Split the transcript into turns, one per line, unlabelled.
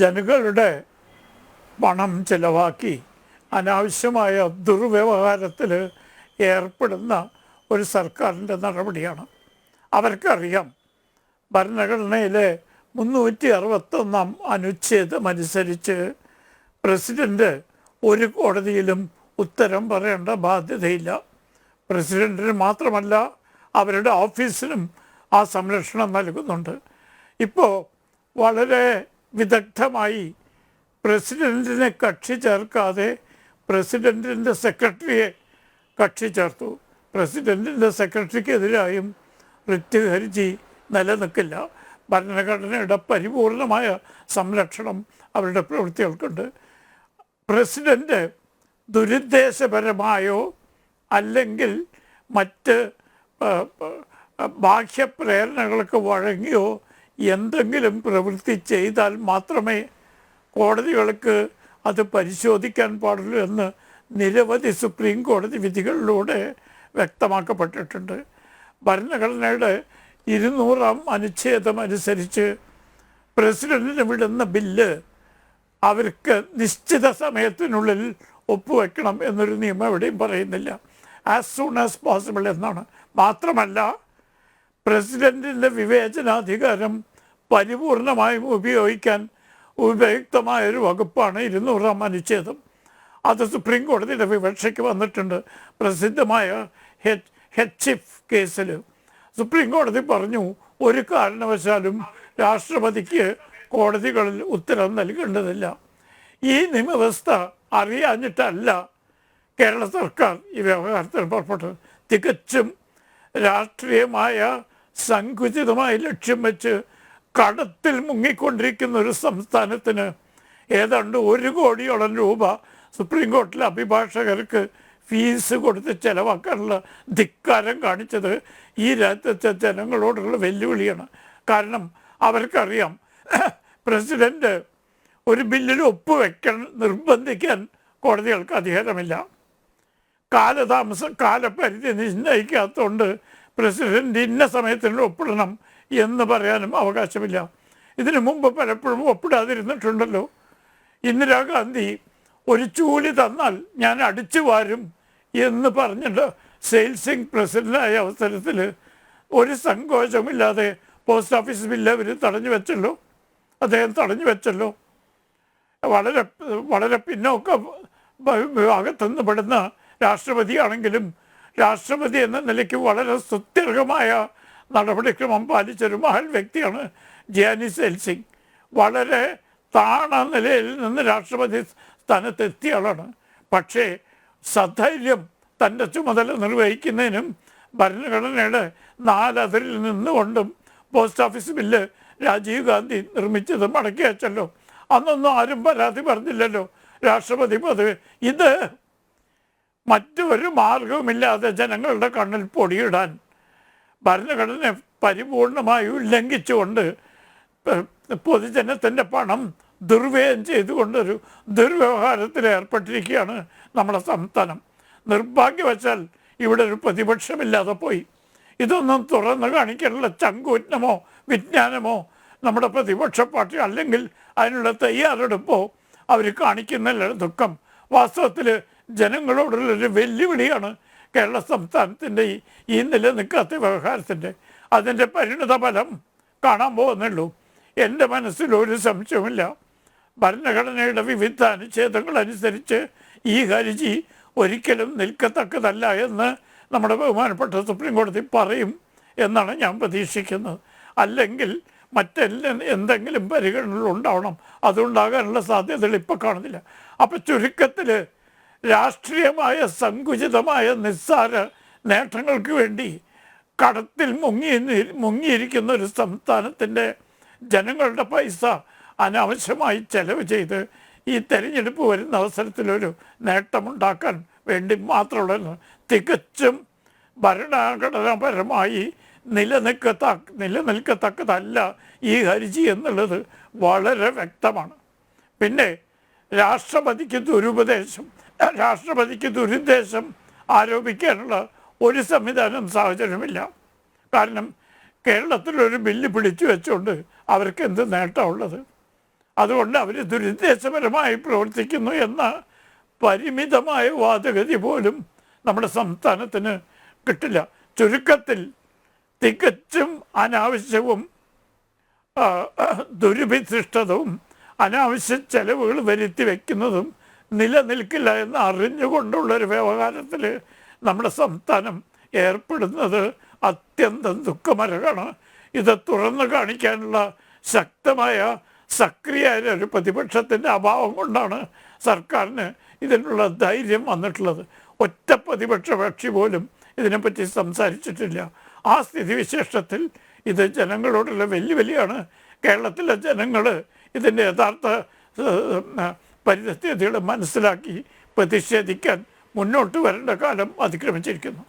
ജനങ്ങളുടെ പണം ചിലവാക്കി അനാവശ്യമായ ദുർവ്യവഹാരത്തിൽ ഏർപ്പെടുന്ന ഒരു സർക്കാരിൻ്റെ നടപടിയാണ്. അവർക്കറിയാം ഭരണഘടനയിലെ 361 അനുച്ഛേദം അനുസരിച്ച് പ്രസിഡൻ്റ് ഒരു കോടതിയിലും ഉത്തരം പറയേണ്ട ബാധ്യതയില്ല. പ്രസിഡൻറ്റിന് മാത്രമല്ല അവരുടെ ഓഫീസിനും ആ സംരക്ഷണം നൽകുന്നുണ്ട്. ഇപ്പോൾ വളരെ വിദഗ്ധമായി പ്രസിഡൻറ്റിനെ കക്ഷി ചേർക്കാതെ പ്രസിഡൻറ്റിൻ്റെ സെക്രട്ടറിയെ കക്ഷി ചേർത്തു. പ്രസിഡൻറ്റിൻ്റെ സെക്രട്ടറിക്കെതിരായും റിറ്റ് ഹർജി നിലനിൽക്കില്ല. ഭരണഘടനയുടെ പരിപൂർണമായ സംരക്ഷണം അവരുടെ പ്രവൃത്തികൾക്കുണ്ട്. പ്രസിഡൻറ്റ് ദുരുദ്ദേശപരമായോ അല്ലെങ്കിൽ മറ്റ് ബാഹ്യപ്രേരണകൾക്ക് വഴങ്ങിയോ എന്തെങ്കിലും പ്രവൃത്തി ചെയ്താൽ മാത്രമേ കോടതികൾക്ക് അത് പരിശോധിക്കാൻ പാടുള്ളൂ എന്ന് നിരവധി സുപ്രീം കോടതി വിധികളിലൂടെ വ്യക്തമാക്കപ്പെട്ടിട്ടുണ്ട്. ഭരണഘടനയുടെ 200 അനുച്ഛേദം അനുസരിച്ച് പ്രസിഡന്റിന് വിടുന്ന ബില്ല് അവർക്ക് നിശ്ചിത സമയത്തിനുള്ളിൽ ഒപ്പുവെക്കണം എന്നൊരു നിയമം എവിടെയും പറയുന്നില്ല. ആസ് സൂൺ ആസ് പോസിബിൾ എന്നാണ്. മാത്രമല്ല പ്രസിഡൻറ്റിൻ്റെ വിവേചനാധികാരം പരിപൂർണമായും ഉപയോഗിക്കാൻ ഉപയുക്തമായൊരു വകുപ്പാണ് 200 അനുച്ഛേദം. അത് സുപ്രീം കോടതിയുടെ വിവക്ഷയ്ക്ക് വന്നിട്ടുണ്ട്. പ്രസിദ്ധമായ ഹെച്ചിഫ് കേസിൽ സുപ്രീം കോടതി പറഞ്ഞു, ഒരു കാരണവശാലും രാഷ്ട്രപതിക്ക് കോടതികളിൽ ഉത്തരം നൽകേണ്ടതില്ല. ഈ നിയമവ്യവസ്ഥ അറിയാഞ്ഞിട്ടല്ല കേരള സർക്കാർ ഈ വ്യവഹാരത്തിൽ പുറപ്പെട്ടത്. തികച്ചും രാഷ്ട്രീയമായ സങ്കുചിതമായ ലക്ഷ്യം വെച്ച് കടത്തിൽ മുങ്ങിക്കൊണ്ടിരിക്കുന്ന ഒരു സംസ്ഥാനത്തിന് ഏതാണ്ട് 1 കോടിയോളം രൂപ സുപ്രീം കോടതിയിലെ അഭിഭാഷകർക്ക് ഫീസ് കൊടുത്ത് ചെലവാക്കാനുള്ള ധിക്കാരം കാണിച്ചത് ഈ രാജ്യത്തെ ജനങ്ങളോടുള്ള വെല്ലുവിളിയാണ്. കാരണം അവർക്കറിയാം പ്രസിഡൻറ്റ് ഒരു ബില്ലിൽ ഒപ്പുവെക്കാൻ നിർബന്ധിക്കാൻ കോടതികൾക്ക് അധികാരമില്ല. കാലപരിധി നിശ്ചയിക്കാത്തതുകൊണ്ട് പ്രസിഡന്റ് ഇന്ന സമയത്തിന് ഒപ്പിടണം എന്ന് പറയാനും അവകാശമില്ല. ഇതിനു മുമ്പ് പലപ്പോഴും ഒപ്പിടാതിരുന്നിട്ടുണ്ടല്ലോ. ഇന്ദിരാഗാന്ധി ഒരു ചൂലി തന്നാൽ ഞാൻ അടിച്ചു വാരും എന്ന് പറഞ്ഞിട്ട് സെയിൽസിംഗ് പ്രസിഡൻ്റായ അവസരത്തിൽ ഒരു സങ്കോചമില്ലാതെ പോസ്റ്റ് ഓഫീസ് ബില്ല് അവർ തടഞ്ഞു വെച്ചല്ലോ. അദ്ദേഹം തടഞ്ഞു വെച്ചല്ലോ. വളരെ വളരെ പിന്നോക്ക വിഭാഗത്തുനിന്ന് പെടുന്ന രാഷ്ട്രപതിയാണെങ്കിലും രാഷ്ട്രപതി എന്ന നിലയ്ക്ക് വളരെ സുദീർഘമായ നടപടിക്രമം പാലിച്ചൊരു മഹൽ വ്യക്തിയാണ് ജിയാനി സെയിൽസിംഗ്. വളരെ താണ നിലയിൽ നിന്ന് രാഷ്ട്രപതി സ്ഥാനത്തെത്തിയ ആളാണ്. പക്ഷേ സധൈര്യം തൻ്റെ ചുമതല നിർവഹിക്കുന്നതിനും ഭരണഘടനയുടെ 4 അതിരിൽ നിന്നുകൊണ്ടും post office bill Rajiv Gandhi നിർമ്മിച്ചത് മടക്കി വെച്ചല്ലോ. അന്നൊന്നും ആരും പരാതി പറഞ്ഞില്ലല്ലോ രാഷ്ട്രപതി പദവി. ഇത് മറ്റൊരു മാർഗവുമില്ലാതെ ജനങ്ങളുടെ കണ്ണിൽ പൊടിയിടാൻ ഭരണഘടന പരിപൂർണമായി ഉല്ലംഘിച്ചുകൊണ്ട് പൊതുജനത്തിൻ്റെ പണം ദുർവ്യയം ചെയ്തുകൊണ്ടൊരു ദുർവ്യവഹാരത്തിൽ ഏർപ്പെട്ടിരിക്കുകയാണ് നമ്മുടെ സംസ്ഥാനം. നിർഭാഗ്യവശാൽ ഇവിടെ ഒരു പ്രതിപക്ഷമില്ലാതെ പോയി. ഇതൊന്നും തുറന്നു കാണിക്കാനുള്ള ചങ്കൂറ്റമോ വിജ്ഞാനമോ നമ്മുടെ പ്രതിപക്ഷ പാർട്ടി അല്ലെങ്കിൽ അതിനുള്ള തയ്യാറെടുപ്പോ അവർ കാണിക്കുന്നില്ല. ദുഃഖം. വാസ്തവത്തിൽ ജനങ്ങളോടുള്ളൊരു വെല്ലുവിളിയാണ് കേരള സംസ്ഥാനത്തിൻ്റെ ഈ നിലനിൽക്കാത്ത വ്യവഹാരത്തിൻ്റെ. അതിൻ്റെ പരിണിത ഫലം കാണാൻ പോകുന്നുള്ളൂ. എൻ്റെ മനസ്സിൽ ഒരു സംശയവുമില്ല. ഭരണഘടനയുടെ വിവിധ അനുച്ഛേദങ്ങൾ അനുസരിച്ച് ഈ ഹർജി ഒരിക്കലും നിൽക്കത്തക്കതല്ല എന്ന് നമ്മുടെ ബഹുമാനപ്പെട്ട സുപ്രീം കോടതി പറയും എന്നാണ് ഞാൻ പ്രതീക്ഷിക്കുന്നത്. അല്ലെങ്കിൽ എന്തെങ്കിലും പരിഗണനകൾ ഉണ്ടാവണം. അതുണ്ടാകാനുള്ള സാധ്യതകൾ ഇപ്പോൾ കാണുന്നില്ല. അപ്പം ചുരുക്കത്തിൽ രാഷ്ട്രീയമായ സങ്കുചിതമായ നിസ്സാര നേട്ടങ്ങൾക്ക് വേണ്ടി കടത്തിൽ മുങ്ങിയിരിക്കുന്ന ഒരു സംസ്ഥാനത്തിൻ്റെ ജനങ്ങളുടെ പൈസ അനാവശ്യമായി ചെലവ് ചെയ്ത് ഈ തെരഞ്ഞെടുപ്പ് വരുന്ന അവസരത്തിലൊരു നേട്ടമുണ്ടാക്കാൻ വേണ്ടി മാത്രമുള്ള തികച്ചും ഭരണഘടനാപരമായി നിലനിൽക്കത്തക്കതല്ല ഈ ഹർജി എന്നുള്ളത് വളരെ വ്യക്തമാണ്. പിന്നെ രാഷ്ട്രപതിക്ക് ദുരുദ്ദേശം ആരോപിക്കാനുള്ള ഒരു സംവിധാനം സാഹചര്യമില്ല. കാരണം കേരളത്തിലൊരു ബില്ല് പിടിച്ചു വെച്ചുകൊണ്ട് അവർക്ക് എന്ത് നേട്ടമുള്ളത്? അതുകൊണ്ട് അവർ ദുരുദ്ദേശപരമായി പ്രവർത്തിക്കുന്നു എന്ന പരിമിതമായ വാദഗതി പോലും നമ്മുടെ സംസ്ഥാനത്തിന് കിട്ടില്ല. ചുരുക്കത്തിൽ തികച്ചും അനാവശ്യവും ദുരുപശിഷ്ടതവും അനാവശ്യ ചെലവുകൾ വരുത്തി വയ്ക്കുന്നതും നിലനിൽക്കില്ല എന്ന് അറിഞ്ഞുകൊണ്ടുള്ളൊരു വ്യവഹാരത്തിൽ നമ്മുടെ സംസ്ഥാനം ഏർപ്പെടുന്നത് അത്യന്തം ദുഃഖമരമാണ്. ഇത് തുറന്നു കാണിക്കാനുള്ള ശക്തമായ സക്രിയായ ഒരു പ്രതിപക്ഷത്തിൻ്റെ അഭാവം കൊണ്ടാണ് സർക്കാരിന് ഇതിനുള്ള ധൈര്യം വന്നിട്ടുള്ളത്. ഒറ്റ പ്രതിപക്ഷ കക്ഷി പോലും ഇതിനെപ്പറ്റി സംസാരിച്ചിട്ടില്ല. ആ സ്ഥിതിവിശേഷത്തിൽ ഇത് ജനങ്ങളോടുള്ള വെല്ലുവിളിയാണ്. കേരളത്തിലെ ജനങ്ങൾ ഇതിൻ്റെ യഥാർത്ഥ പരിസ്ഥിതികൾ മനസ്സിലാക്കി പ്രതിഷേധിക്കാൻ മുന്നോട്ട് വരേണ്ട കാലം അതിക്രമിച്ചിരിക്കുന്നു.